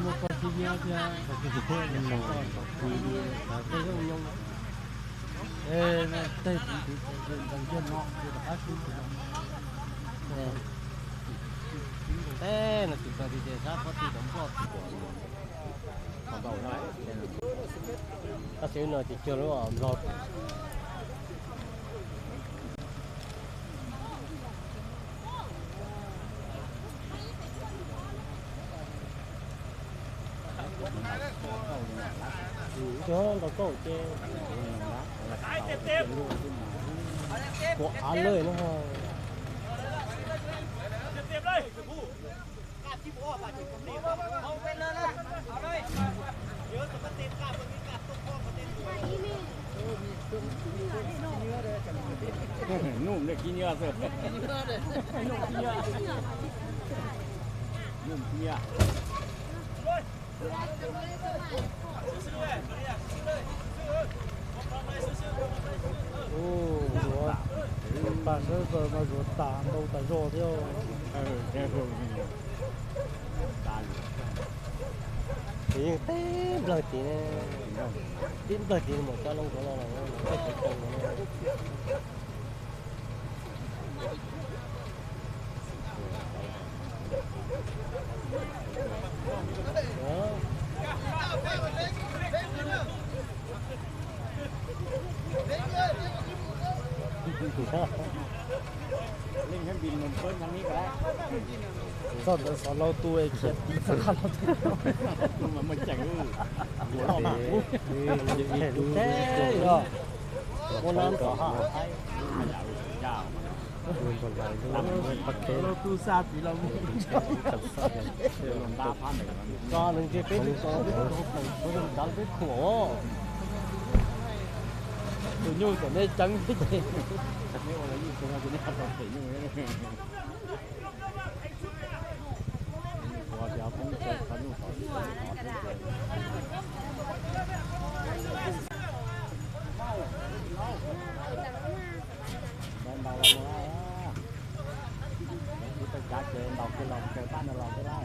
một con chim nhá chứ cái gì thế nó còn thì đây không nhung ê này đây thì bằng chân nọ thì là ác tính thế là chúng ta đi để sát có thì đóng góp còn đầu lại ta sẽ nói thì chưa nó ở lọt cho nó có che của ăn lời nó tiếp đâyนุ่มเลยกินเยอะเลยนุ่มเยอะนุ่มเยอะbạn nó giờ mà ruột tàn đâu tại ruột theo thì tém lời thì tém lời thì một cái lông của nó là cái chữ trồng nó linhให้บินมันเพิ่มทางนี้ก็ได้สอนเราตัวเองเขียนสักครั้งเรามันจังหัวหมาเห็นแท้ก็วันนั้นก็หาไอ้ยาวมันคนไรเราปักเทเราตู้ซาบีเราตาพันก็หนึ่งเจ็บเป็นก็เป็นดังเป็นหัวตัวนู้นแต่ได้จังที่เองไม่ว่าอะไรยิ่งคนเราจะได้ทำต่อไปยิ่งเลยว่าจะเอาของเจ้าขนุ่มเบาๆมาที่ไปจัดเจอเบาคือเราเจอบ้านเราก็ได้